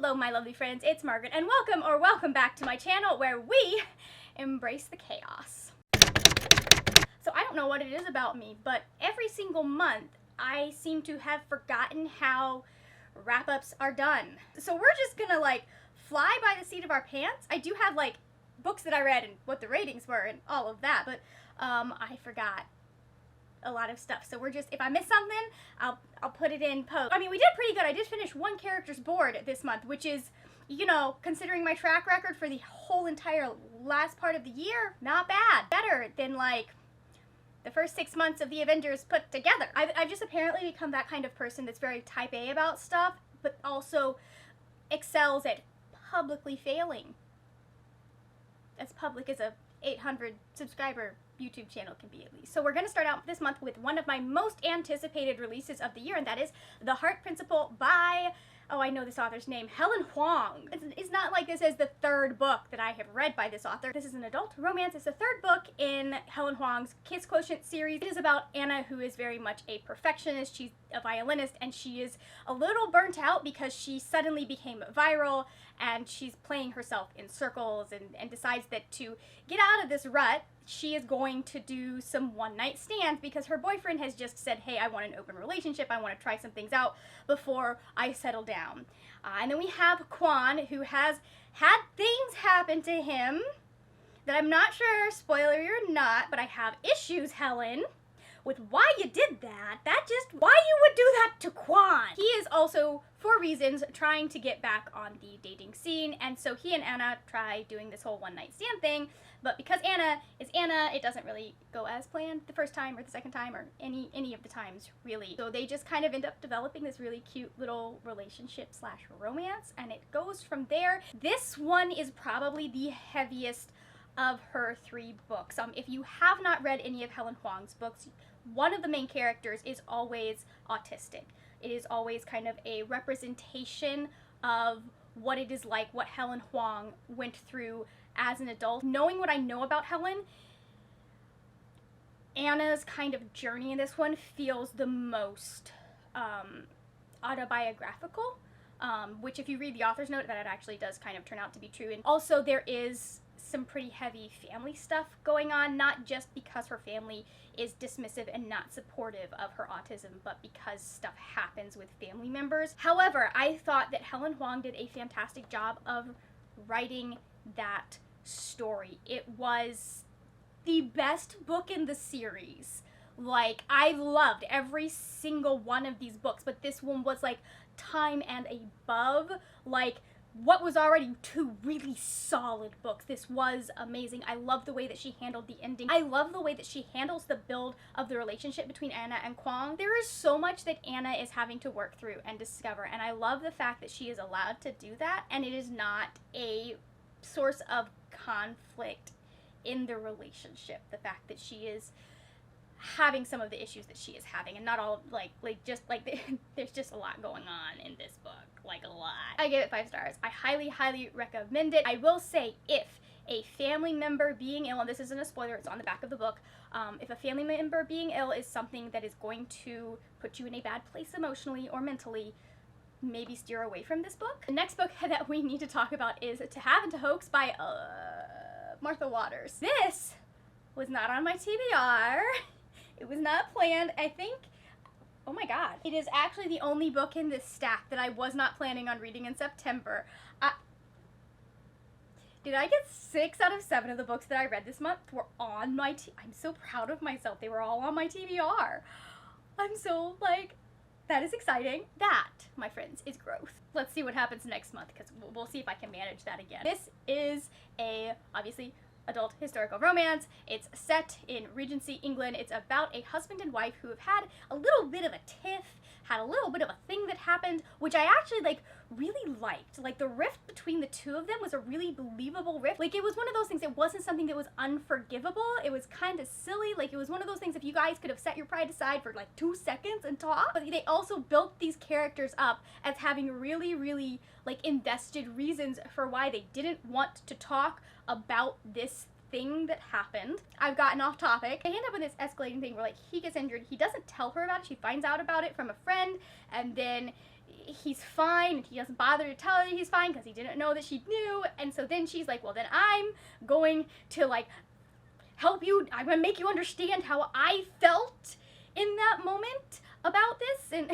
Hello my lovely friends, it's Margaret and welcome back to my channel where we embrace the chaos. So I don't know what it is about me, but every single month I seem to have forgotten how wrap-ups are done. So we're just gonna like fly by the seat of our pants. I do have like books that I read and what the ratings were and all of that, but I forgot a lot of stuff. So we're just, if I miss something, I'll put it in post. I mean, we did pretty good. I did finish one character's board this month, which is, you know, considering my track record for the whole entire last part of the year, not bad. Better than like the first 6 months of the Avengers put together. I've just apparently become that kind of person that's very type A about stuff, but also excels at publicly failing. As public as a 800 subscriber YouTube channel can be, at least. So we're going to start out this month with one of my most anticipated releases of the year, and that is The Heart Principle by, oh, I know this author's name, Helen Huang. It's not like this is the third book that I have read by this author. This is an adult romance. It's the third book in Helen Huang's Kiss Quotient series. It is about Anna, who is very much a perfectionist. She's a violinist, and she is a little burnt out because she suddenly became viral, and she's playing herself in circles and decides that to get out of this rut, she is going to do some one-night stands because her boyfriend has just said, hey, I want an open relationship, I want to try some things out before I settle down. And then we have Quan, who has had things happen to him that I'm not sure, spoiler or not, but I have issues, Helen, with why you did that. Why you would do that to Quan. He is also, for reasons, trying to get back on the dating scene, and so he and Anna try doing this whole one-night stand thing, but because Anna is Anna, it doesn't really go as planned the first time or the second time or any of the times, really. So they just kind of end up developing this really cute little relationship slash romance, and it goes from there. This one is probably the heaviest of her 3 books. If you have not read any of Helen Huang's books, one of the main characters is always autistic. It is always kind of a representation of what it is like, what Helen Huang went through as an adult. Knowing what I know about Helen, Anna's kind of journey in this one feels the most autobiographical, which if you read the author's note, that it actually does kind of turn out to be true. And also there is some pretty heavy family stuff going on, not just because her family is dismissive and not supportive of her autism, but because stuff happens with family members. However, I thought that Helen Huang did a fantastic job of writing that story. It was the best book in the series. Like, I loved every single one of these books, but this one was like time and above, like what was already 2 really solid books. This was amazing. I love the way that she handled the ending. I love the way that she handles the build of the relationship between Anna and Kwang. There is so much that Anna is having to work through and discover, and I love the fact that she is allowed to do that, and it is not a source of conflict in the relationship. The fact that she is having some of the issues that she is having, and not all there's just a lot going on in this book, like a lot. I gave it 5 stars. I highly recommend it. I will say, if a family member being ill, and this isn't a spoiler, it's on the back of the book, if a family member being ill is something that is going to put you in a bad place emotionally or mentally, maybe steer away from this book. The next book that we need to talk about is To Have To Hoax by Martha Waters. This was not on my TBR. It was not planned. I think, oh my god, it is actually the only book in this stack that I was not planning on reading in September. Did I get 6 out of 7 of the books that I read this month were on my I'm so proud of myself. They were all on my TBR. I'm so, like, that is exciting. That, my friends, is growth. Let's see what happens next month, because we'll see if I can manage that again. This is a, obviously, adult historical romance. It's set in Regency, England. It's about a husband and wife who have had a little bit of a tiff, had a little bit of a thing that happened, which I actually, like, really liked. Like, the rift between the two of them was a really believable rift. Like, it was one of those things, it wasn't something that was unforgivable. It was kind of silly. Like, it was one of those things, if you guys could have set your pride aside for, like, 2 seconds and talk. But they also built these characters up as having really, like, invested reasons for why they didn't want to talk about this thing that happened. I've gotten off topic. They end up with this escalating thing where, like, he gets injured. He doesn't tell her about it. She finds out about it from a friend, and then he's fine, and he doesn't bother to tell her he's fine because he didn't know that she knew. And so then she's like, well, then I'm going to like help you, I'm gonna make you understand how I felt in that moment about this. And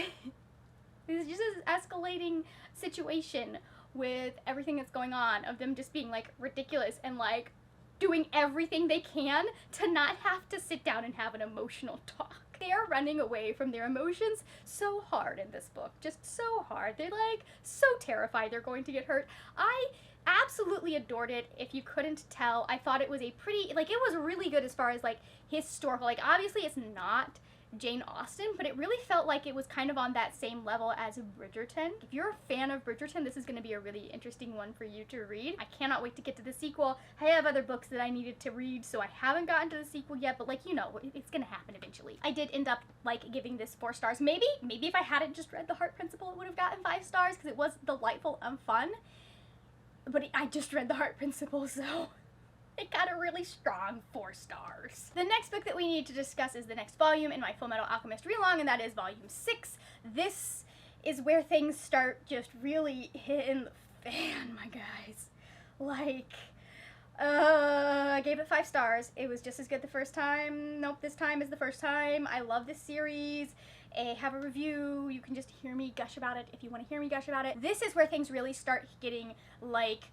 it's just an escalating situation with everything that's going on, of them just being like ridiculous and like doing everything they can to not have to sit down and have an emotional talk. They are running away from their emotions so hard in this book, just so hard. They're like so terrified they're going to get hurt. I absolutely adored it. If you couldn't tell, I thought it was a pretty, like, it was really good as far as like historical, like obviously it's not Jane Austen, but it really felt like it was kind of on that same level as Bridgerton. If you're a fan of Bridgerton, this is going to be a really interesting one for you to read. I cannot wait to get to the sequel. I have other books that I needed to read, so I haven't gotten to the sequel yet, but like, you know, it's going to happen eventually. I did end up like giving this 4 stars. Maybe if I hadn't just read The Heart Principle, it would have gotten 5 stars because it was delightful and fun. But I just read The Heart Principle, so it got a really strong 4 stars. The next book that we need to discuss is the next volume in my Fullmetal Alchemist read-along, and that is volume 6. This is where things start just really hitting the fan, my guys. Like, I gave it 5 stars. It was just as good the first time. Nope, this time is the first time. I love this series. I have a review. You can just hear me gush about it if you want to hear me gush about it. This is where things really start getting like,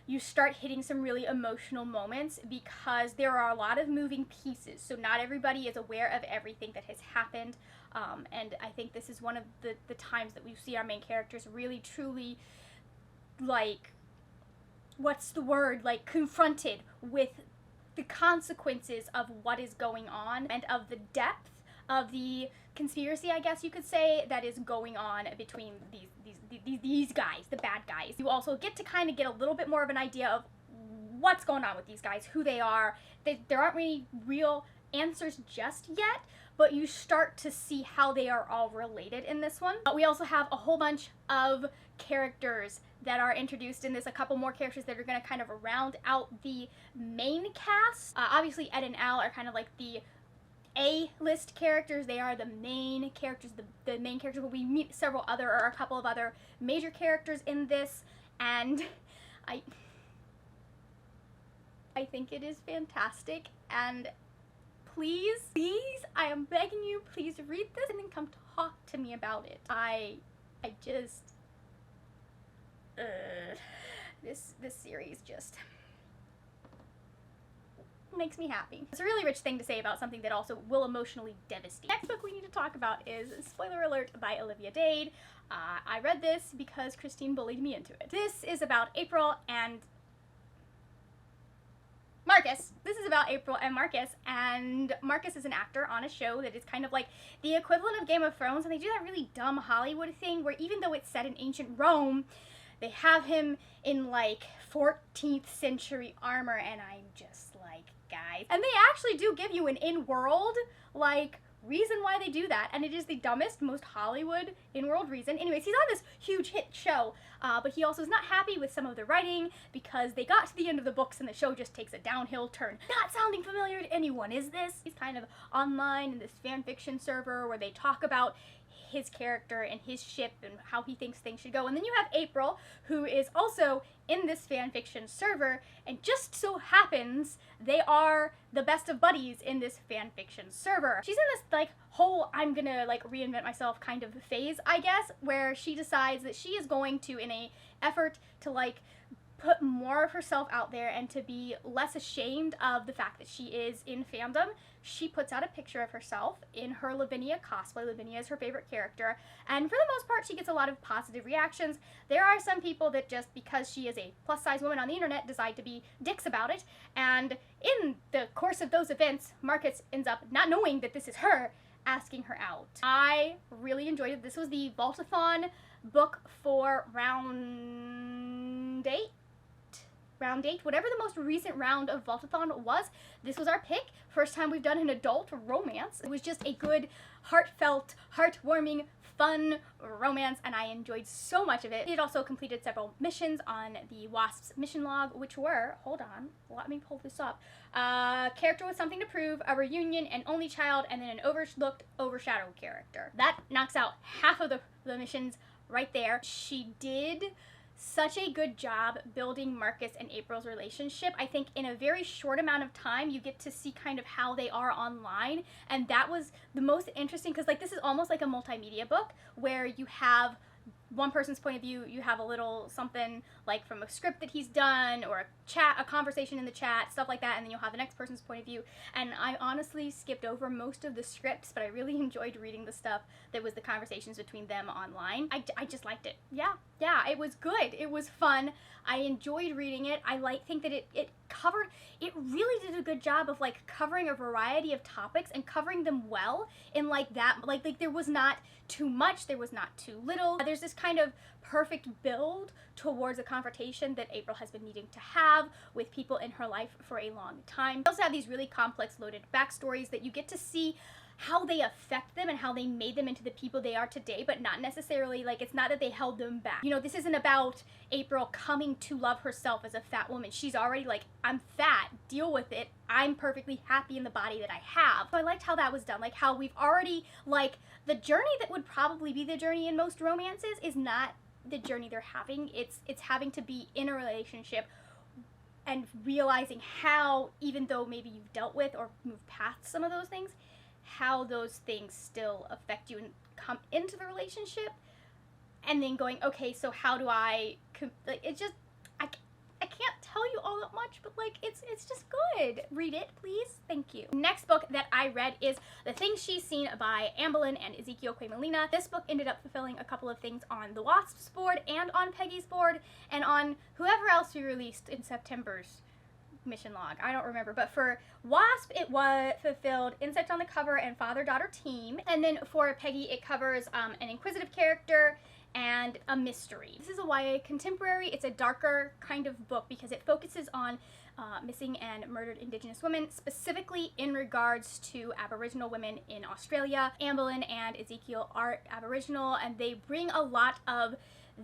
you start hitting some really emotional moments because there are a lot of moving pieces. So not everybody is aware of everything that has happened. And I think this is one of the times that we see our main characters really truly, like, what's the word? Like, confronted with the consequences of what is going on and of the depth of the conspiracy, I guess you could say, that is going on between these guys, the bad guys. You also get to kind of get a little bit more of an idea of what's going on with these guys, who they are. There aren't really real answers just yet, but you start to see how they are all related in this one. We also have a whole bunch of characters that are introduced in this, a couple more characters that are going to kind of round out the main cast. Obviously, Ed and Al are kind of like the A-list characters. They are the main characters, the main characters, but we meet a couple of other major characters in this, and I think it is fantastic, and please, I am begging you, please read this and then come talk to me about it. This series just makes me happy. It's a really rich thing to say about something that also will emotionally devastate. Next book we need to talk about is, spoiler alert, by Olivia Dade. I read this because Christine bullied me into it. This is about April and Marcus. This is about April and Marcus, and Marcus is an actor on a show that is kind of like the equivalent of Game of Thrones, and they do that really dumb Hollywood thing where even though it's set in ancient Rome, they have him in like 14th century armor, and I'm just like, guys. And they actually do give you an in-world, like, reason why they do that, and it is the dumbest, most Hollywood in-world reason. Anyways, he's on this huge hit show, but he also is not happy with some of the writing because they got to the end of the books and the show just takes a downhill turn. Not sounding familiar to anyone, is this? He's kind of online in this fan fiction server where they talk about his character and his ship and how he thinks things should go. And then you have April, who is also in this fanfiction server, and just so happens they are the best of buddies in this fanfiction server. She's in this like whole I'm gonna like reinvent myself kind of phase, I guess, where she decides that she is going to, in a effort to like put more of herself out there and to be less ashamed of the fact that she is in fandom, she puts out a picture of herself in her Lavinia cosplay. Lavinia is her favorite character, and for the most part she gets a lot of positive reactions. There are some people that just because she is a plus-size woman on the internet decide to be dicks about it, and in the course of those events, Marcus ends up not knowing that this is her, asking her out. I really enjoyed it. This was the Vaultathon book for round 8, whatever the most recent round of Vaultathon was. This was our pick. First time we've done an adult romance. It was just a good, heartfelt, heartwarming, fun romance, and I enjoyed so much of it. It also completed several missions on the WASP's mission log, which were, hold on, let me pull this up, character with something to prove, a reunion, an only child, and then an overlooked, overshadowed character. That knocks out half of the missions right there. She did such a good job building Marcus and April's relationship. I think in a very short amount of time, you get to see kind of how they are online. And that was the most interesting, because like this is almost like a multimedia book where you have one person's point of view, you have a little something like from a script that he's done, or a chat, a conversation in the chat, stuff like that, and then you'll have the next person's point of view. And I honestly skipped over most of the scripts, but I really enjoyed reading the stuff that was the conversations between them online. I just liked it. Yeah, it was good. It was fun. I enjoyed reading it. I think that it covered, it really did a good job of like covering a variety of topics and covering them well in like that, like there was not too much, there was not too little. There's this kind of perfect build towards a confrontation that April has been needing to have with people in her life for a long time. They also have these really complex, loaded backstories that you get to see how they affect them and how they made them into the people they are today, but not necessarily, like, it's not that they held them back. You know, this isn't about April coming to love herself as a fat woman. She's already like, I'm fat, deal with it. I'm perfectly happy in the body that I have. So I liked how that was done, like how we've already, like, the journey that would probably be the journey in most romances is not the journey they're having. It's having to be in a relationship and realizing how, even though maybe you've dealt with or moved past some of those things, how those things still affect you and come into the relationship, and then going, okay, so how do I, like, it's just, I can't tell you all that much, but like, it's just good. Read it, please. Thank you. Next book that I read is The Things She's Seen by Evelyn and Ezekiel Quamelina. This book ended up fulfilling a couple of things on the Wasp's board and on Peggy's board and on whoever else we released in September's mission log. I don't remember, but for Wasp it was fulfilled Insect on the Cover and Father-Daughter Team, and then for Peggy it covers an inquisitive character and a mystery. This is a YA contemporary. It's a darker kind of book because it focuses on missing and murdered Indigenous women, specifically in regards to Aboriginal women in Australia. Evelyn and Ezekiel are Aboriginal, and they bring a lot of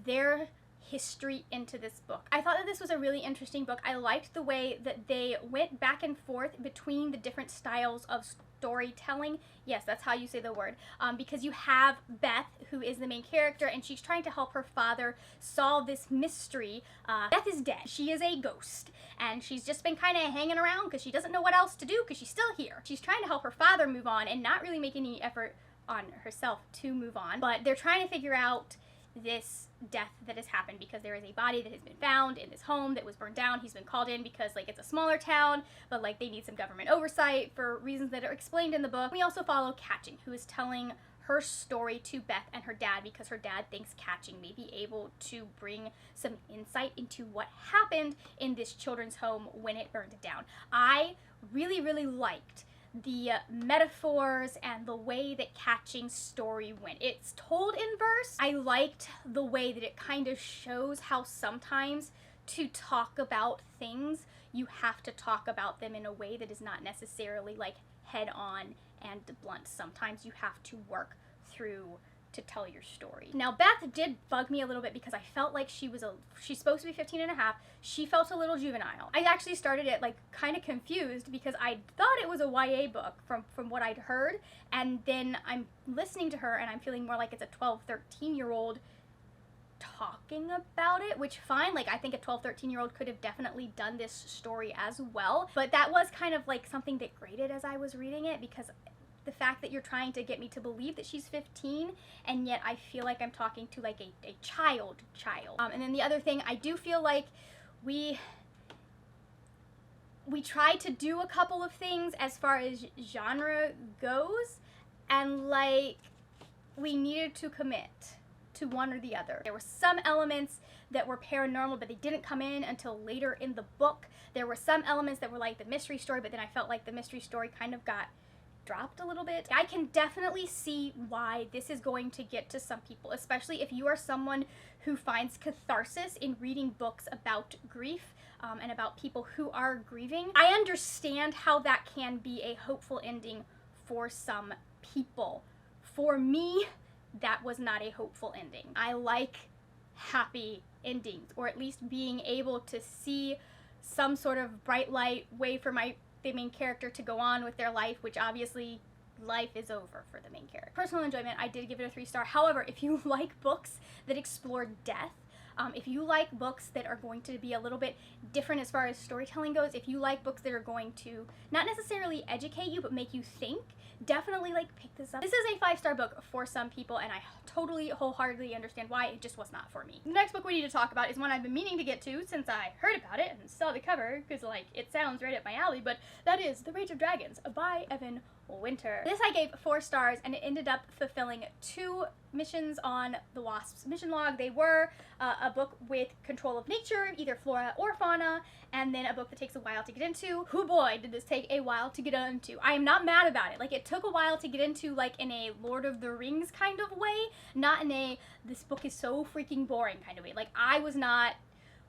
their history into this book. I thought that this was a really interesting book. I liked the way that they went back and forth between the different styles of storytelling. Yes, that's how you say the word. Because you have Beth, who is the main character, and she's trying to help her father solve this mystery. Beth is dead. She is a ghost, and she's just been kind of hanging around because she doesn't know what else to do because she's still here. She's trying to help her father move on and not really make any effort on herself to move on, but they're trying to figure out this death that has happened because there is a body that has been found in this home that was burned down. He's been called in because like it's a smaller town, but like they need some government oversight for reasons that are explained in the book. We also follow Catching, who is telling her story to Beth and her dad because her dad thinks Catching may be able to bring some insight into what happened in this children's home when it burned down. I really, really liked the metaphors and the way that Catching's story went. It's told in verse. I liked the way that it kind of shows how sometimes to talk about things, you have to talk about them in a way that is not necessarily like head on and blunt. Sometimes you have to work through to tell your story. Now, Beth did bug me a little bit because I felt like she's supposed to be 15 and a half. She felt a little juvenile. I actually started it like kind of confused because I thought it was a YA book from what I'd heard, and then I'm listening to her and I'm feeling more like it's a 12, 13-year-old talking about it, which fine, like I think a 12, 13-year-old could have definitely done this story as well, but that was kind of like something that grated as I was reading it because the fact that you're trying to get me to believe that she's 15, and yet I feel like I'm talking to like a child. And then the other thing, I do feel like we tried to do a couple of things as far as genre goes, and like we needed to commit to one or the other. There were some elements that were paranormal, but they didn't come in until later in the book. There were some elements that were like the mystery story, but then I felt like the mystery story kind of got dropped a little bit. I can definitely see why this is going to get to some people, especially if you are someone who finds catharsis in reading books about grief and about people who are grieving. I understand how that can be a hopeful ending for some people. For me, that was not a hopeful ending. I like happy endings, or at least being able to see some sort of bright light way for the main character to go on with their life, which obviously life is over for the main character. Personal enjoyment, I did give it a 3-star. However, if you like books that explore death, if you like books that are going to be a little bit different as far as storytelling goes, if you like books that are going to not necessarily educate you but make you think, definitely like pick this up. This is a 5-star book for some people, and I totally wholeheartedly understand why. It just was not for me. The next book we need to talk about is one I've been meaning to get to since I heard about it and saw the cover, because like it sounds right up my alley, but that is The Rage of Dragons by Evan Winter. This I gave 4 stars, and it ended up fulfilling 2 missions on the WASP's mission log. They were a book with control of nature, either flora or fauna, and then a book that takes a while to get into. Oh boy, did this take a while to get into. I am not mad about it. Like, it took a while to get into, like in a Lord of the Rings kind of way, not in a this book is so freaking boring kind of way. Like, I was not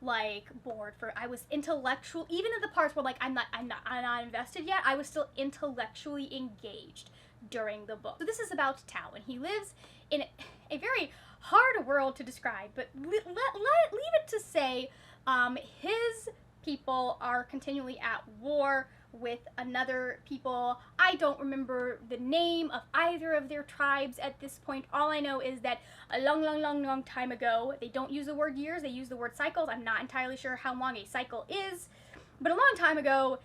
like bored I was intellectual, even at the parts where like I'm not invested yet, I was still intellectually engaged during the book. So this is about Tao, and he lives in a very hard world to describe, but leave it to say his people are continually at war with another people. I don't remember the name of either of their tribes at this point. All I know is that a long time ago, they don't use the word years, they use the word cycles. I'm not entirely sure how long a cycle is, but a long time ago,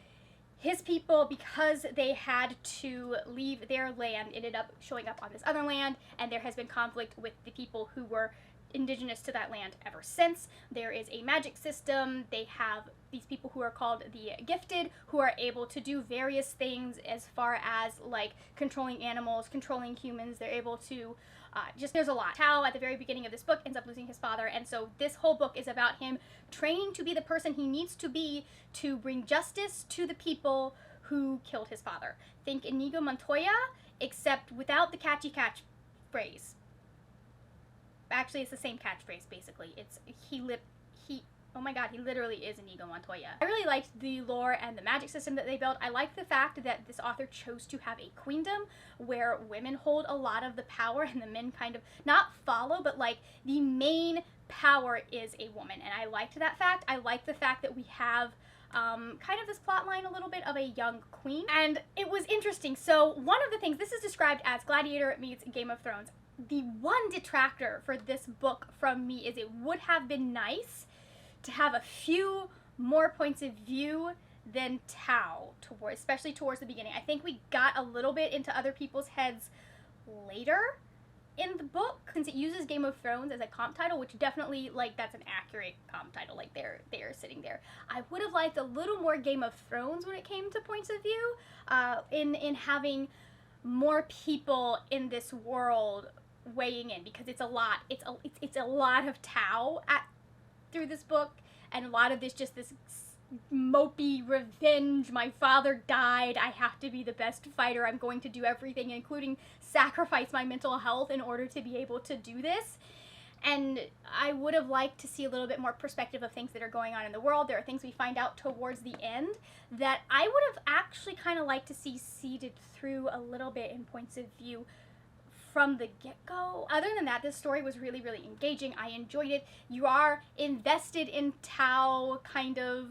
his people, because they had to leave their land, ended up showing up on this other land, and there has been conflict with the people who were indigenous to that land ever since. There is a magic system. They have these people who are called the Gifted, who are able to do various things as far as like controlling animals, controlling humans. They're able to there's a lot. Tao, at the very beginning of this book, ends up losing his father, and so this whole book is about him training to be the person he needs to be to bring justice to the people who killed his father. Think Inigo Montoya, except without the catchy catch phrase. Actually, it's the same catchphrase, basically. It's oh my god, he literally is Inigo Montoya. I really liked the lore and the magic system that they built. I liked the fact that this author chose to have a queendom where women hold a lot of the power and the men kind of not follow, but like the main power is a woman. And I liked that fact. I liked the fact that we have kind of this plot line a little bit of a young queen. And it was interesting. So one of the things, this is described as Gladiator meets Game of Thrones. The one detractor for this book from me is it would have been nice to have a few more points of view than Tao, especially towards the beginning. I think we got a little bit into other people's heads later in the book, since it uses Game of Thrones as a comp title, which definitely, like, that's an accurate comp title. Like, they're sitting there. I would have liked a little more Game of Thrones when it came to points of view, in having more people in this world weighing in, because it's a lot. It's a lot of Tao through this book, and a lot of this mopey revenge. My father died. I have to be the best fighter. I'm going to do everything, including sacrifice my mental health in order to be able to do this. And I would have liked to see a little bit more perspective of things that are going on in the world. There are things we find out towards the end that I would have actually kind of liked to see seeded through a little bit in points of view from the get-go. Other than that, this story was really, really engaging. I enjoyed it. You are invested in Tao kind of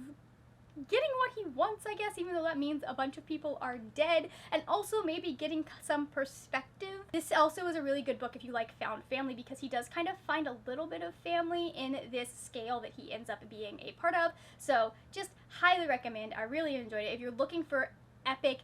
getting what he wants, I guess, even though that means a bunch of people are dead, and also maybe getting some perspective. This also is a really good book if you like found family, because he does kind of find a little bit of family in this scale that he ends up being a part of. So just highly recommend. I really enjoyed it. If you're looking for epic,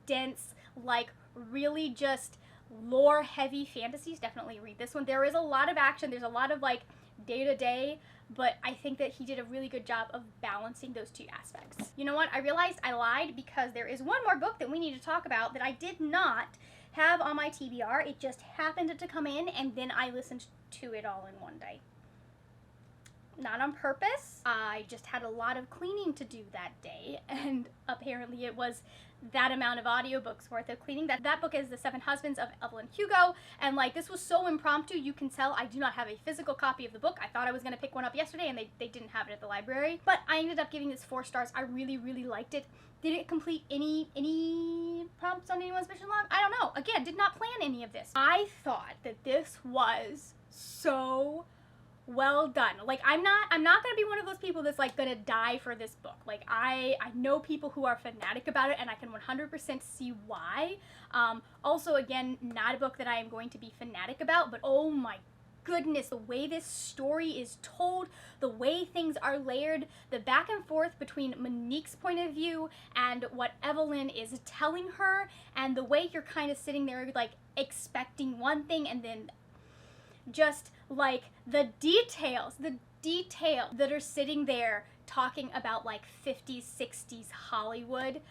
dense, like really just lore heavy fantasies, definitely read this one. There is a lot of action, there's a lot of like day-to-day, but I think that he did a really good job of balancing those two aspects. You know what, I realized I lied, because there is one more book that we need to talk about that I did not have on my TBR. It just happened to come in, and then I listened to it all in one day. Not on purpose, I just had a lot of cleaning to do that day, and apparently it was that amount of audiobooks worth of cleaning. That book is The Seven Husbands of Evelyn Hugo, and like this was so impromptu. You can tell I do not have a physical copy of the book. I thought I was going to pick one up yesterday, and they didn't have it at the library, but I ended up giving this 4 stars. I really, really liked it. Did it complete any prompts on anyone's mission log? I don't know. Again, did not plan any of this. I thought that this was so well done. Like, I'm not gonna be one of those people that's like gonna die for this book. Like, I know people who are fanatic about it, and I can 100% see why. Also, again, not a book that I am going to be fanatic about, but oh my goodness, the way this story is told, the way things are layered, the back and forth between Monique's point of view and what Evelyn is telling her, and the way you're kind of sitting there like expecting one thing, and then just like the details that are sitting there talking about like 50s, 60s Hollywood,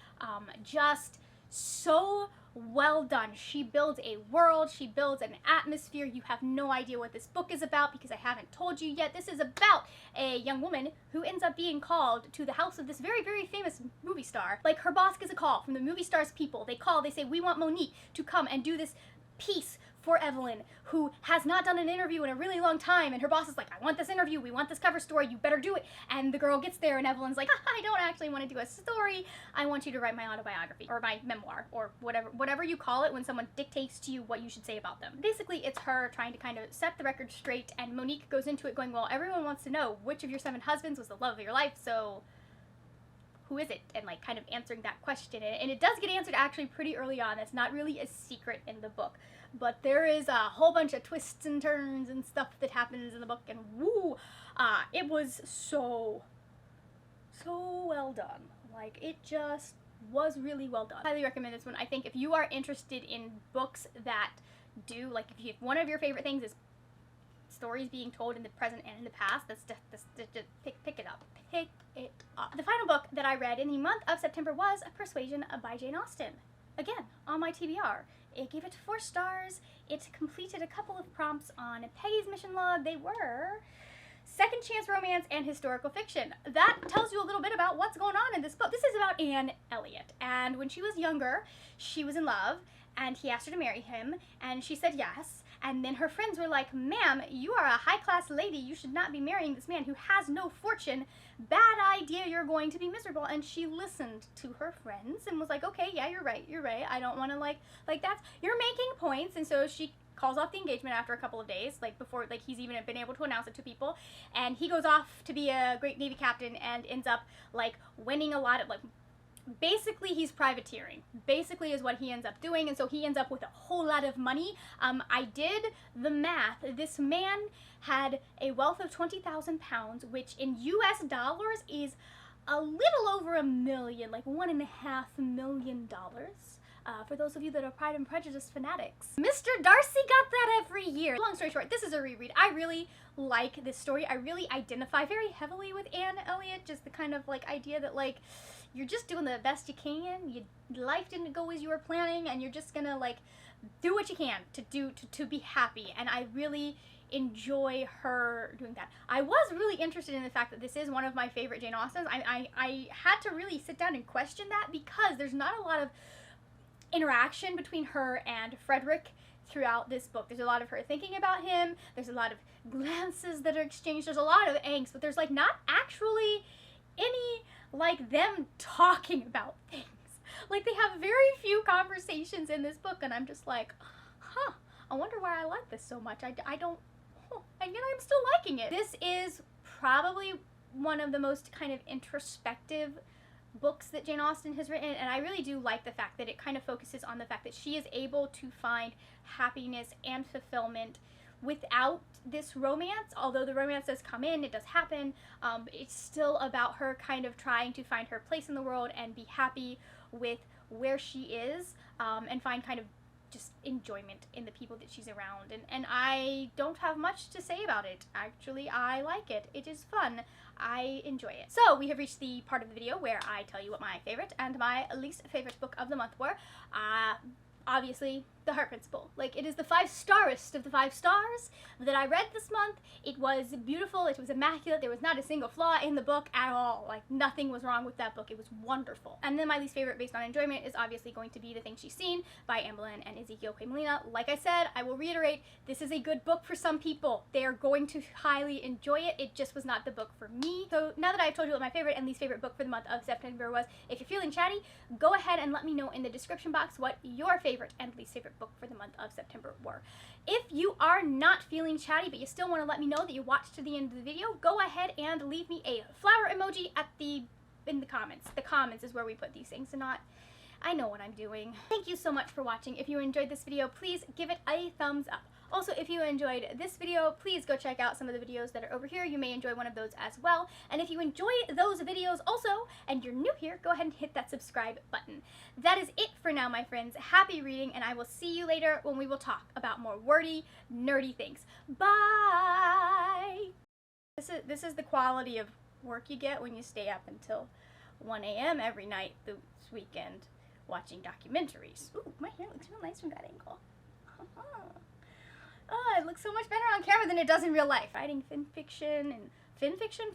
just so well done. She builds a world, she builds an atmosphere. You have no idea what this book is about because I haven't told you yet. This is about a young woman who ends up being called to the house of this very, very famous movie star. Like, her boss gets a call from the movie star's people. They call, they say, we want Monique to come and do this piece for Evelyn, who has not done an interview in a really long time, and her boss is like, I want this interview, we want this cover story, you better do it. And the girl gets there, and Evelyn's like, I don't actually want to do a story, I want you to write my autobiography, or my memoir, or whatever you call it when someone dictates to you what you should say about them. Basically, it's her trying to kind of set the record straight, and Monique goes into it going, well, everyone wants to know which of your 7 husbands was the love of your life, so who is it? And like kind of answering that question. And it does get answered actually pretty early on. It's not really a secret in the book. But there is a whole bunch of twists and turns and stuff that happens in the book, and woo! It was so well done. Like, it just was really well done. I highly recommend this one. I think if you are interested in books that do, like, if one of your favorite things is stories being told in the present and in the past, that's just pick it up. Pick it up. The final book that I read in the month of September was Persuasion by Jane Austen. Again, on my TBR. It gave it 4 stars. It completed a couple of prompts on Peggy's mission log. They were second chance romance and historical fiction. That tells you a little bit about what's going on in this book. This is about Anne Elliot, and when she was younger, she was in love, and he asked her to marry him, and she said yes. And then her friends were like, ma'am, you are a high-class lady. You should not be marrying this man who has no fortune. Bad idea, you're going to be miserable. And she listened to her friends and was like, okay, yeah, you're right. I don't want to like that's, you're making points. And so she calls off the engagement after a couple of days, like before like he's even been able to announce it to people. And he goes off to be a great Navy captain and ends up like winning a lot of like, basically he's privateering, basically is what he ends up doing, and so he ends up with a whole lot of money. I did the math. This man had a wealth of 20,000 pounds, which in US dollars is a little over $1 million, like $1.5 million. For those of you that are Pride and Prejudice fanatics. Mr. Darcy got that every year. Long story short, this is a reread. I really like this story. I really identify very heavily with Anne Elliot, just the kind of like idea that like you're just doing the best you can. Life didn't go as you were planning, and you're just gonna like do what you can to be happy. And I really enjoy her doing that. I was really interested in the fact that this is one of my favorite Jane Austens. I had to really sit down and question that because there's not a lot of interaction between her and Frederick throughout this book. There's a lot of her thinking about him. There's a lot of glances that are exchanged. There's a lot of angst, but there's like not actually any like them talking about things. Like they have very few conversations in this book, and I'm just like, huh, I wonder why I like this so much. I don't, and yet I'm still liking it. This is probably one of the most kind of introspective books that Jane Austen has written, and I really do like the fact that it kind of focuses on the fact that she is able to find happiness and fulfillment without this romance. Although the romance does come in, it does happen, it's still about her kind of trying to find her place in the world and be happy with where she is, and find kind of just enjoyment in the people that she's around. And I don't have much to say about it. Actually, I like it. It is fun. I enjoy it. So we have reached the part of the video where I tell you what my favorite and my least favorite book of the month were. Obviously, The Heart Principle. Like, it is the 5-starest of the 5 stars that I read this month. It was beautiful. It was immaculate. There was not a single flaw in the book at all. Like, nothing was wrong with that book. It was wonderful. And then my least favorite based on enjoyment is obviously going to be The Thing She's Seen by Evelyn and Ezekiel K. Molina. Like I said, I will reiterate, this is a good book for some people. They are going to highly enjoy it. It just was not the book for me. So now that I've told you what my favorite and least favorite book for the month of September was, if you're feeling chatty, go ahead and let me know in the description box what your favorite and least favorite book for the month of September were. If you are not feeling chatty, but you still want to let me know that you watched to the end of the video, go ahead and leave me a flower emoji in the comments. The comments is where we put these things, and not... I know what I'm doing. Thank you so much for watching. If you enjoyed this video, please give it a thumbs up. Also, if you enjoyed this video, please go check out some of the videos that are over here. You may enjoy one of those as well. And if you enjoy those videos also, and you're new here, go ahead and hit that subscribe button. That is it for now, my friends. Happy reading, and I will see you later when we will talk about more wordy, nerdy things. Bye! This is the quality of work you get when you stay up until 1 a.m. every night this weekend watching documentaries. Ooh, my hair looks real nice from that angle. Oh, it looks so much better on camera than it does in real life. Writing fan fiction, fan fiction.